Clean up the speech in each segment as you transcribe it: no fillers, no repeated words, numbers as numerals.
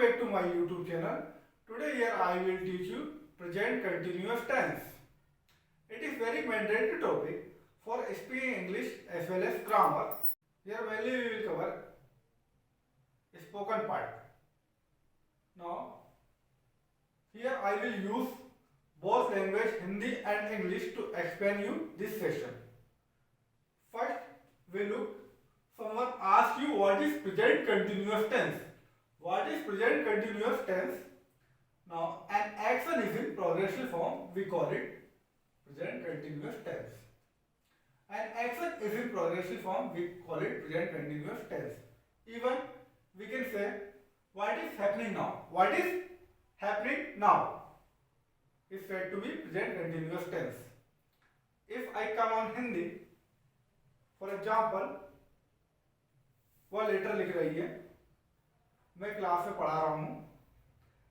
back to my YouTube channel. Today here I will teach you present continuous tense. It is very mandatory topic for speaking English as well as grammar. Here mainly we will cover spoken part. Now here I will use both language Hindi and English to explain you this session. First we look, someone asks you what is present continuous tense. What is present continuous tense? Now an action is in progressive form, we call it present continuous tense. An action is in progressive form, we call it present continuous tense. Even we can say what is happening now. What is happening now is said to be present continuous tense. If I come on Hindi, for example, वह letter लिख रही है, मैं class में पढ़ा रहा हूँ,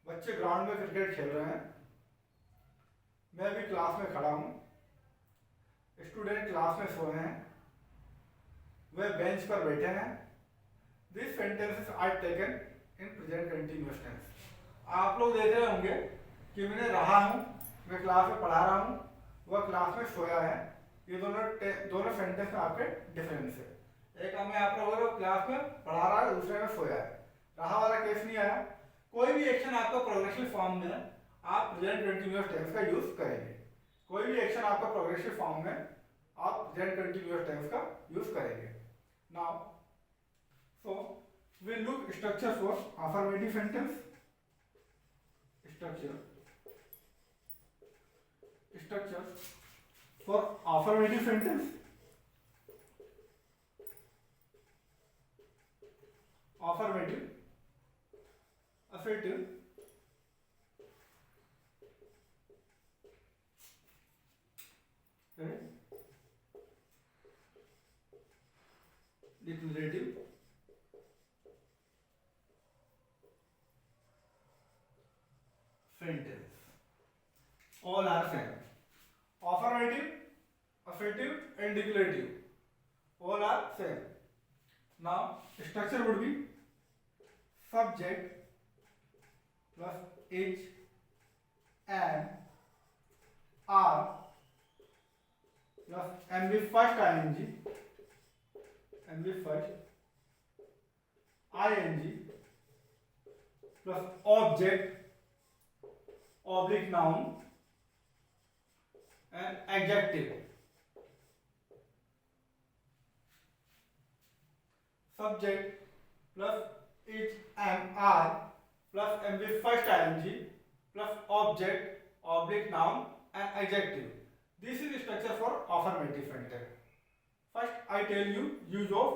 बच्चे ग्राउंड में क्रिकेट खेल रहे हैं, मैं भी क्लास में खड़ा हूँ, स्टूडेंट क्लास में सोए हैं, वे बेंच पर बैठे हैं. This sentences are taken in present continuous tense. आप लोग देख रहे होंगे कि मैंने रहा हूँ, मैं क्लास में पढ़ा रहा हूँ, वह क्लास में सोया है. ये दोनों सेंटेंस में आपके डिफरेंस है. एक हमें आप लोगों को क्लास में पढ़ा रहा है, दूसरे में सोया है. रहा वाला केस नहीं आया. कोई भी एक्शन आपका प्रोग्रेसिव फॉर्म में आप प्रेजेंट कंटिन्यूअस टेंस का यूज करेंगे. कोई भी एक्शन आपका प्रोग्रेसिव फॉर्म में आप प्रेजेंट कंटिन्यूअस टेंस का यूज करेंगे. Now so we look structure for affirmative sentence. Structure for affirmative sentence. Affirmative, assertive, declarative, sentence. All are same. Affirmative, assertive, and declarative. All are same. Now, structure would be subject plus is and are plus and with first ing plus object oblique noun and adjective. Subject plus is am are plus am with first ing plus object oblique noun and adjective. This is structure for affirmative sentence. First I tell you use of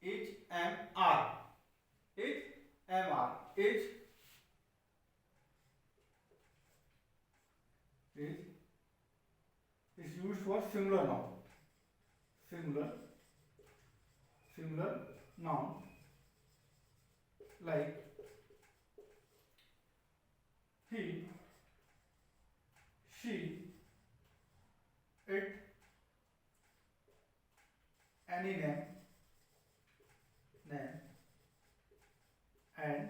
is am are. Is am are. Is used for singular noun. Singular noun like he, she, it, any name, and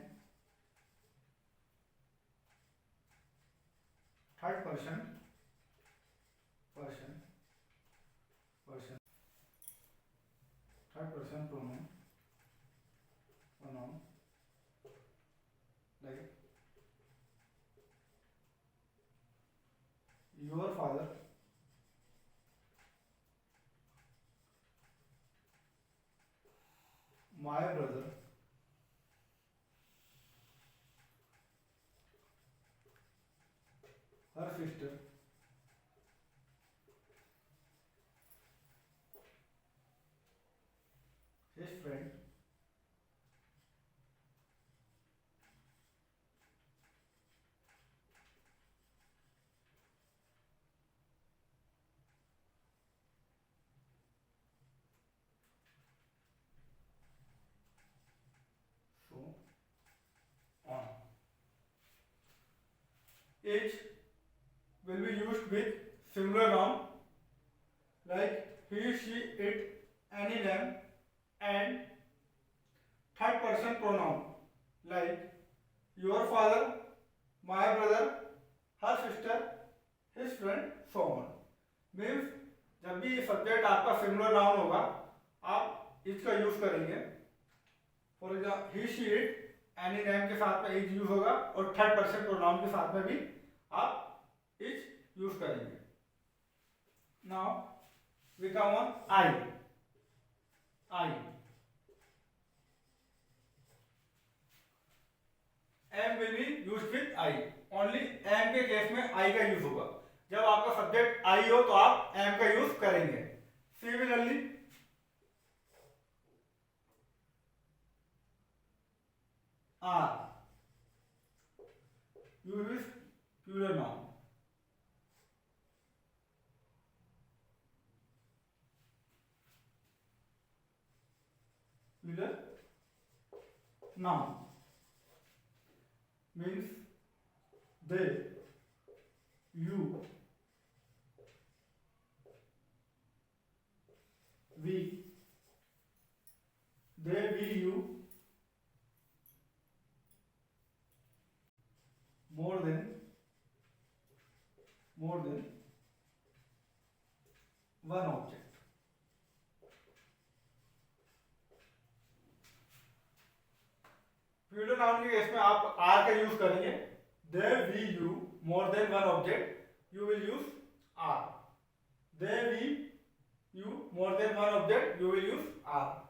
third person, third person pronoun like your father, my brother, her sister, his friend, so on. Each will be used with singular noun like he, she, it, any name, and third person pronoun like your father, my brother, her sister, his friend, so on. Means जब भी subject आपका singular noun होगा आप इसका use करेंगे। For example he she it, any name के साथ में इज यूज होगा और थर्ड पर्सन प्रोनाउन के साथ में भी आप इज यूज करेंगे। Now we come on I. I am will be use with I. Only am के केस में आई का यूज होगा। जब आपका सब्जेक्ट आई हो तो आप एम का यूज करेंगे। Similarly are, you use plural noun. Plural noun means they, you, we, they, we, you, more than one object। Plural noun के केस में आप आर का यूज करेंगे। They, we, you, more than one object, you will use are. They, we, you, more than one object, you will use are।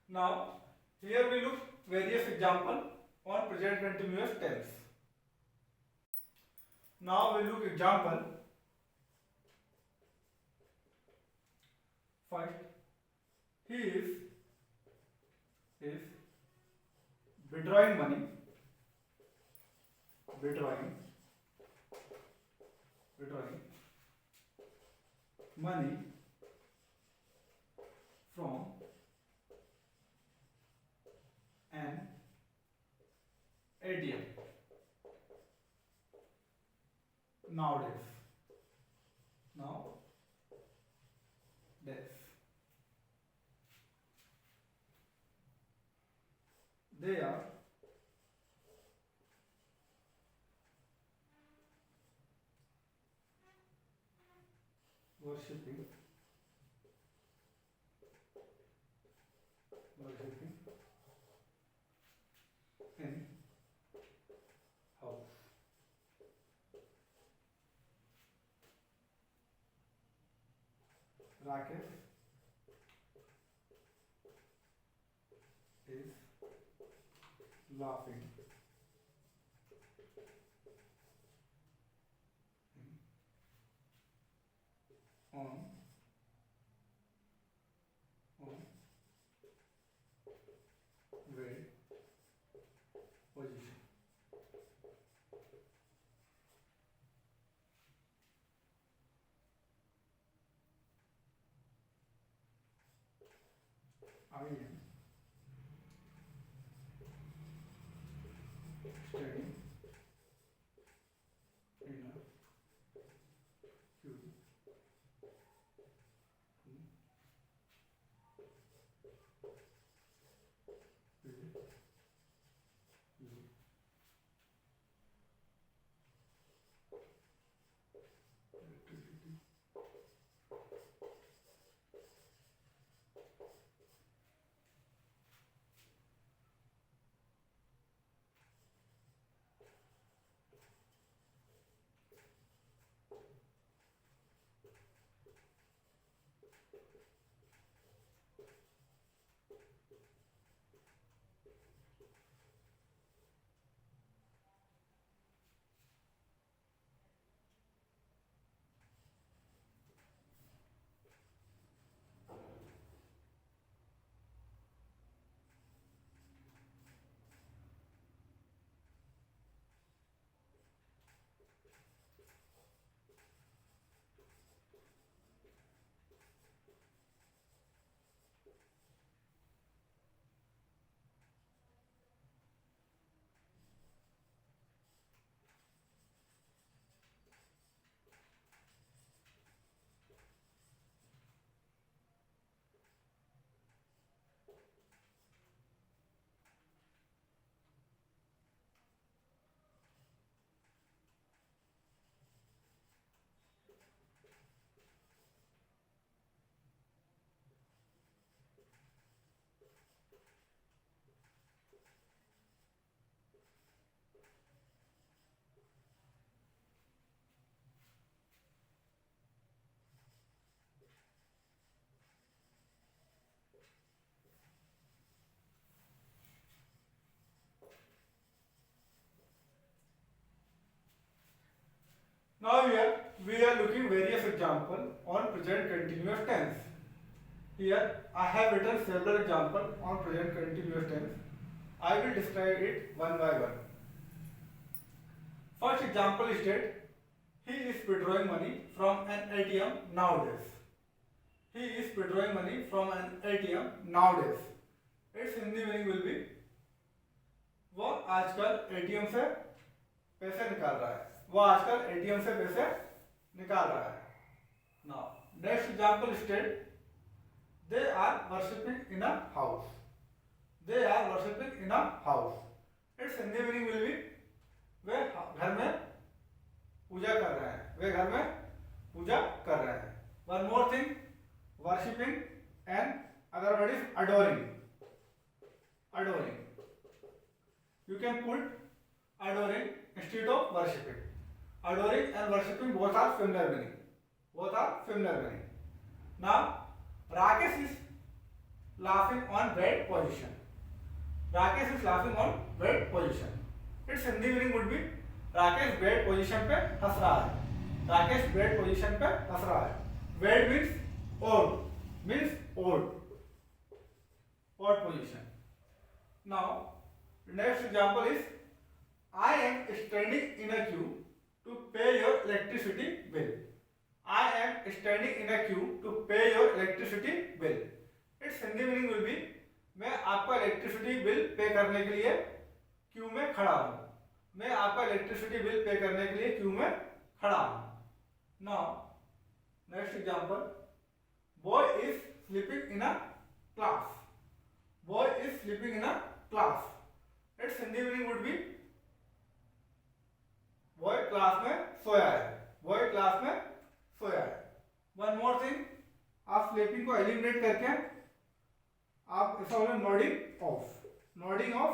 Now here we look various example on present continuous tense। Now we look example। First, he is withdrawing money, withdrawing money from an ATM nowadays। They are worshipping in house। Rakesh is laughing on way position। I am studying in a queue with you। Electricity example on present continuous tense. Here I have written several examples on present continuous tense. I will describe it one by one. First example is that he is withdrawing money from an ATM nowadays. He is withdrawing money from an ATM nowadays. Its Hindi meaning will be वो आजकल ATM से पैसे निकाल रहा है. वो आजकल ATM से पैसे निकाल रहा है. Now, next example state they are worshipping in a house. They are worshipping in a house. Its Hindi meaning will be वे घर में पूजा कर रहे हैं. वे घर में पूजा कर रहे हैं. One more thing, worshipping and other word is adoring. Adoring. You can put adoring instead of worshipping. Adoring and worshipping both are similar meaning. Both are similar meaning. Now, Rakesh is laughing on bed position. Rakesh is laughing on bed position. Its Hindi meaning would be Rakesh bed position पे हंस रहा है. Rakesh bed position पे हंस रहा है. Bed means odd. Means odd. Odd position. Now, next example is I am standing in a queue to pay your electricity bill. I am standing in a queue to pay your electricity bill. Its Hindi meaning will be मैं आपका electricity bill pay करने के लिए Q में खड़ा हूँ. मैं आपका इलेक्ट्रिसिटी बिल पे करने के लिए क्यू में खड़ा हूँ. Now next example boy is sleeping in a class. Boy is sleeping in a class. It's Hindi meaning would be boy class में सोया है. बॉय क्लास में सोया है. वन मोर थिंग, आप स्लीपिंग को एलिमिनेट करके आप ऐसा बोले nodding of. Nodding of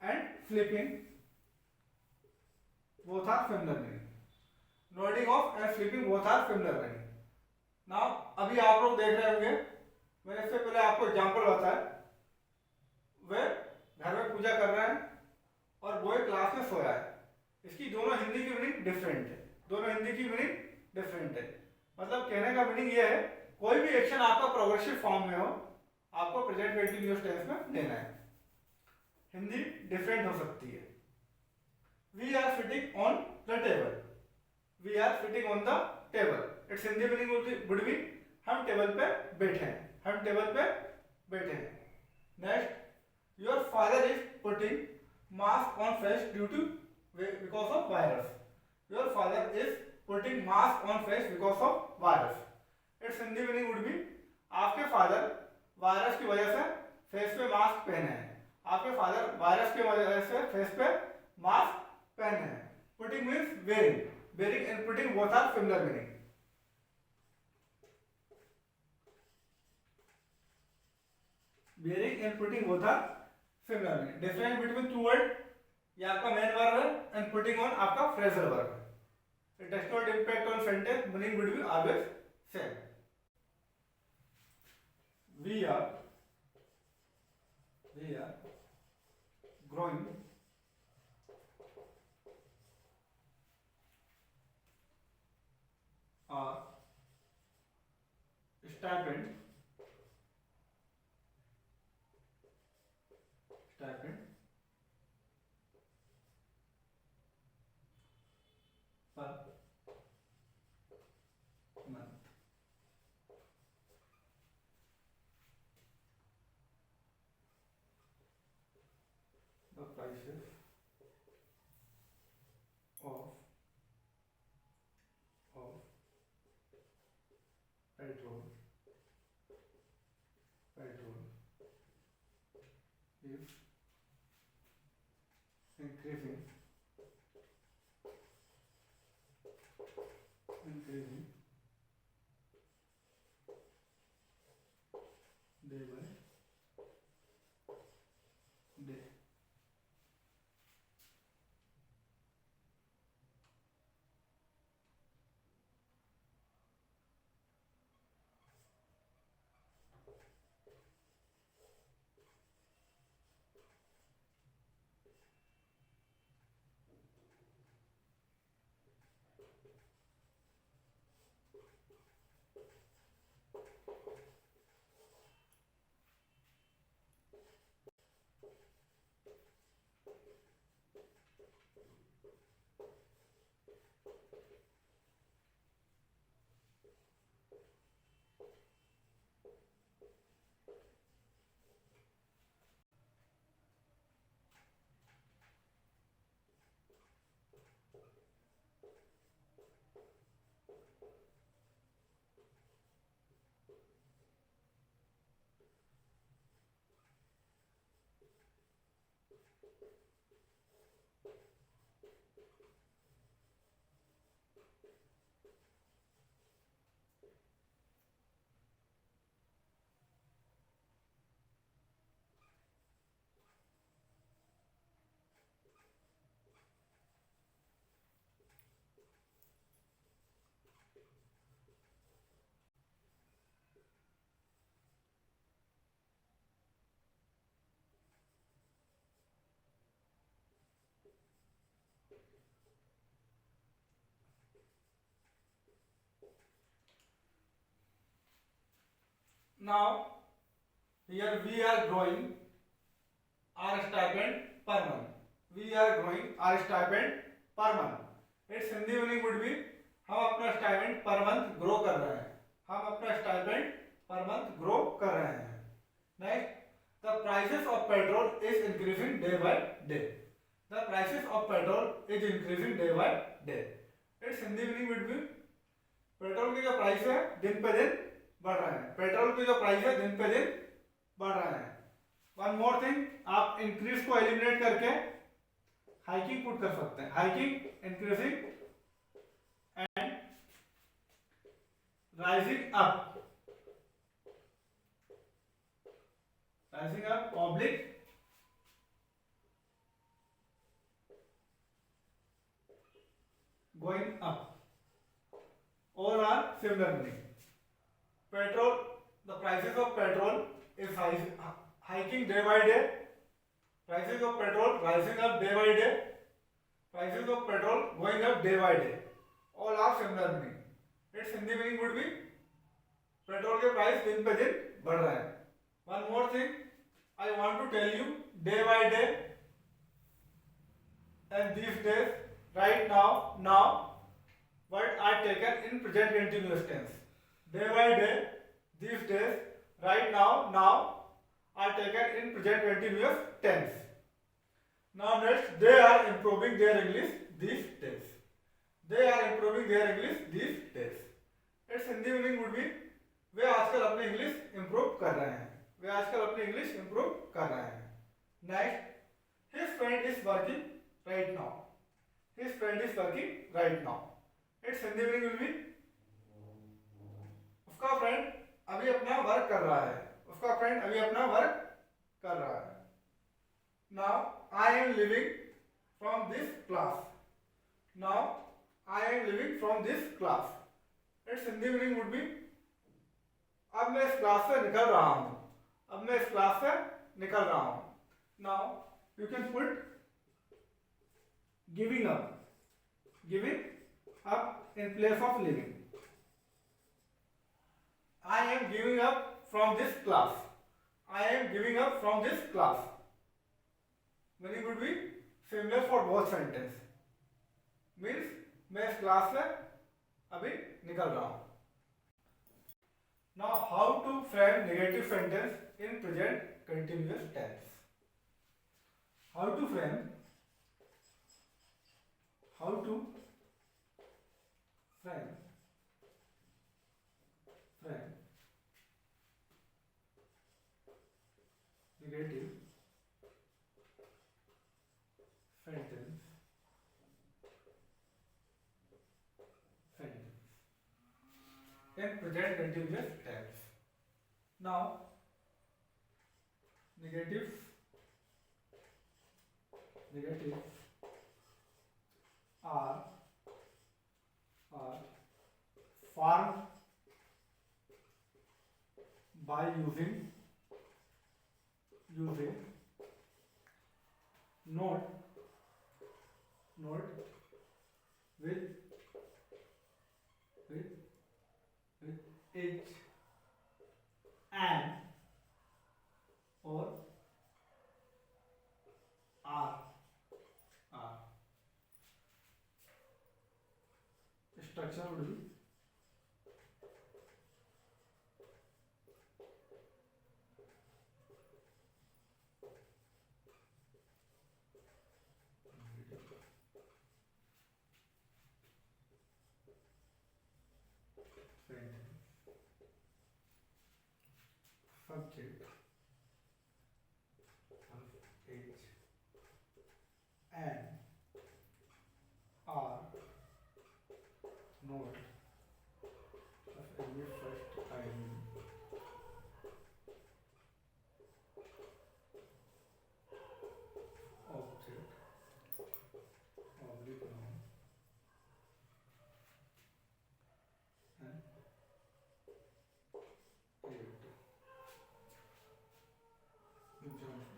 and sleeping both are similar meaning. Nodding off and sleeping both are similar meaning. Now अभी आप लोग देख रहे होंगे, मैंने इससे पहले आपको एग्जांपल बताया. वे घर में पूजा कर रहे हैं और बॉय क्लास में सोया है. इसकी दोनों हिंदी की मीनिंग डिफरेंट है. दोनों हिंदी की मीनिंग डिफरेंट है. मतलब कहने का मीनिंग ये है, कोई भी एक्शन आपका प्रोग्रेसिव फॉर्म में हो, आपको प्रेजेंट कंटीन्यूअस टेंस में लेना है. हिंदी डिफरेंट हो सकती है. We are sitting on the table. We are sitting on the table. Its Hindi meaning would be हम टेबल पे बैठे हैं. हम टेबल पे बैठे हैं. Next, your father is putting mask on face due to because of virus. Your father is putting mask on face because of virus. Its Hindi meaning would be आपके father virus की वजह से face पे mask पहने हैं. आपके father virus की वजह से फेस पे मास्क पहने हैं. Putting means wearing. Wearing and putting both are similar meaning. Wearing and putting both are similar meaning. Difference between two words, ये आपका main verb है and putting on आपका phrasal verb है. It does not impact on sentence. Meaning would be always same. We are growing stipend per month. The prices of petrol is increasing day by day. Now here we are growing our stipend per month. We are growing our stipend per month. Its Hindi meaning would be हम अपना stipend per month grow कर रहे हैं. हम अपना stipend per month grow कर रहे हैं. Next, the prices of petrol is increasing day by day. The prices of petrol is increasing day by day. It's Hindi meaning would be petrol की जो प्राइस है दिन पे दिन बढ़ रहे हैं. पेट्रोल की जो प्राइस है दिन पे दिन बढ़ रहे हैं. वन मोर थिंग, आप इंक्रीज को एलिमिनेट करके हाइकिंग पुट कर सकते हैं. Hiking, increasing and rising up. Rising up oblique going up. All are similar meaning. Petrol, the prices of petrol is hiking day by day. Prices of petrol rising up day by day. Prices of petrol going up day by day. All are similar meaning. Its Hindi meaning would be petrol के price दिन पे दिन बढ़ रहा है. One more thing, I want to tell you, day by day and these days, right now. Word are taken in present continuous tense. Day by day, these days, right now are taken in present continuous tense. Now next, they are improving their English these days. They are improving their English these days. Its Hindi meaning would be वे आजकल अपनी English improve कर रहे हैं. वे आजकल अपनी English improve कर रहे हैं. Next, his friend is working right now. His friend is working right now. Its Hindi meaning will be उसका फ्रेंड अभी अपना वर्क कर रहा है. उसका फ्रेंड अभी अपना वर्क कर रहा है. Now I am living from this class. Now I am living from this class. Its Hindi meaning would be अब मैं इस क्लास से निकल रहा हूं. अब मैं इस क्लास से निकल रहा हूं. Now you can put giving up. Giving up in place of living. I am giving up from this class. I am giving up from this class. Meaning would be similar for both sentence. Means मैं इस class से अभी निकल रहा हूं. Now how to frame negative sentence in present continuous tense. How to frame negative sentence in present continuous tense. Now negatives are formed by using note with H and or R. Structure would be subject of H and R node of every first ing object oblique noun and adjective. Example.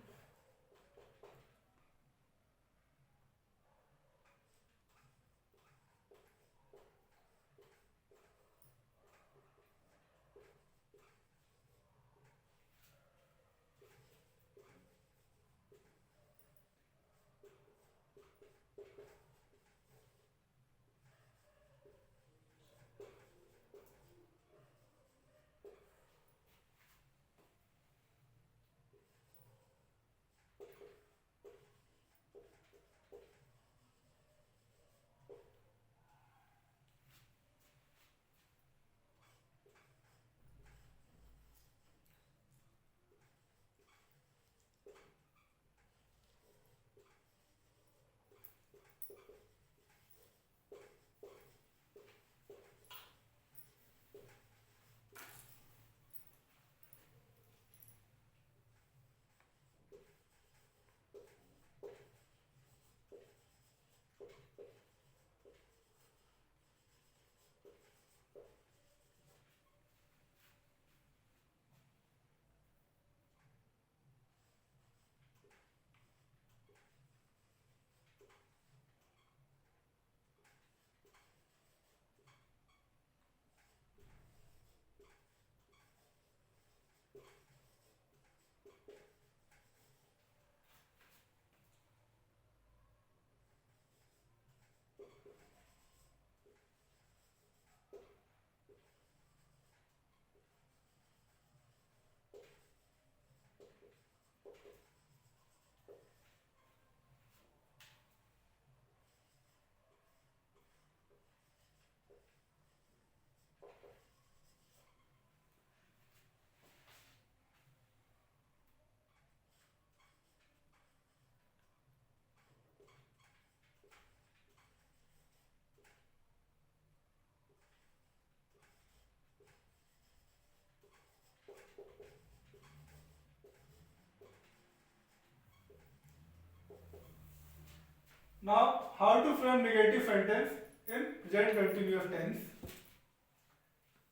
Now, how to frame negative sentence in present continuous tense?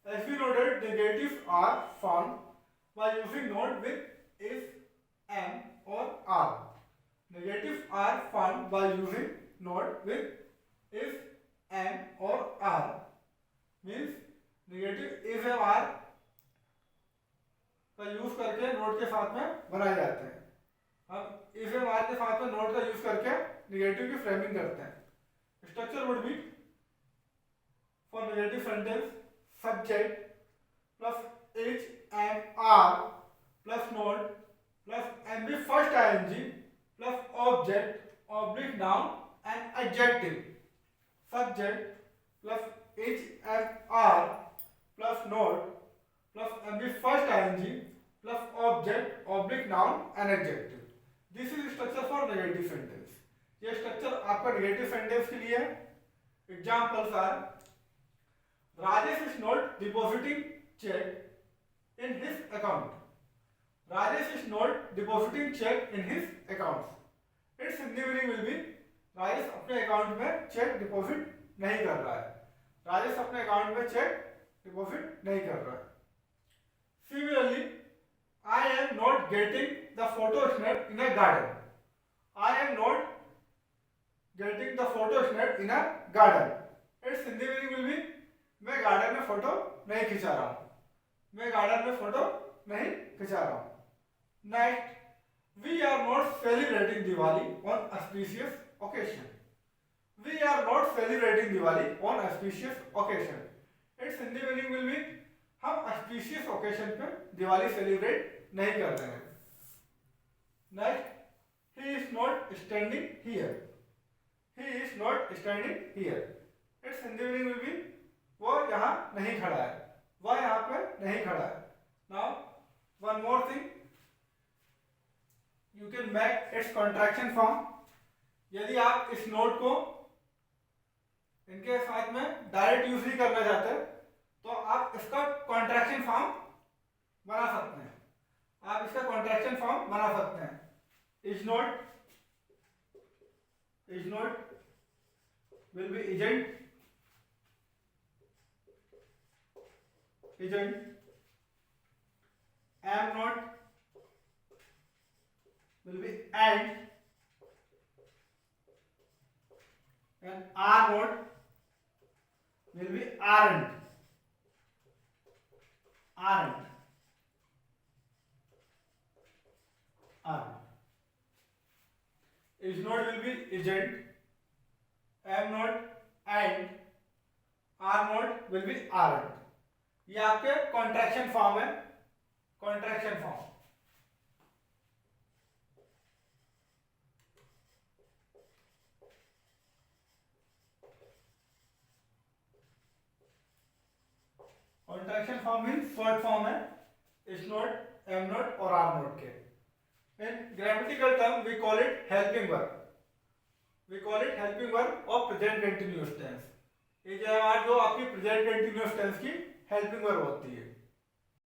As we noted, negatives are found by using node with is, am or are. Negatives are found by using node with is, am or are. Means negative is am are का use करके not के साथ में बनाए जाते हैं. हम इस एम आर के साथ में नोड का यूज करके नेगेटिव की फ्रेमिंग करते हैं. Structure would be for negative sentence subject plus h and r plus node plus and the first ing plus object oblique noun and adjective. Subject plus h and r plus node plus and the first ing plus object oblique noun and adjective. This is structure for negative sentence. ये structure आपका negative sentence के लिए है. Examples are Rajesh is not depositing check in his account. Rajesh is not depositing check in his account. Its Hindi meaning will be Rajesh अपने account में check deposit नहीं कर रहा है. राजेश अपने अकाउंट में चेक डिपॉजिट नहीं कर रहा है. Similarly, I am not getting the photo snap in a garden. I am not getting the photo snap in a garden. Its Hindi meaning will be मैं गार्डन में फोटो नहीं खिंचा रहा हूं. मैं गार्डन में फोटो नहीं खिंचा रहा हूं. Next, we are not celebrating Diwali on auspicious occasion. We are not celebrating Diwali on auspicious occasion. Its Hindi meaning will be हम ऑस्पिशियस ओकेजन पे दिवाली सेलिब्रेट नहीं कर रहे हैं. Next, he is not standing here. He is not standing here. Its Hindi meaning will be वो यहाँ नहीं खड़ा है. वह यहाँ पे नहीं खड़ा है. Now one more thing, you can make its contraction form. यदि आप इस नोट को इनके साथ में डायरेक्ट यूज नहीं करना चाहते तो आप इसका कॉन्ट्रैक्शन फॉर्म बना सकते हैं। आप इसका कॉन्ट्रैक्शन फॉर्म बना सकते हैं। Is not will be agent am not will be and R node will be aren't. Is node will be agent, M node and R node will be aren't. ये आपके कॉन्ट्रैक्शन फॉर्म है, contraction form. Contraction form means short form है is not, am not और are not के। In grammatical term we call it helping verb. We call it helping verb of present continuous tense. ये जो आपकी present continuous tense की helping verb होती है।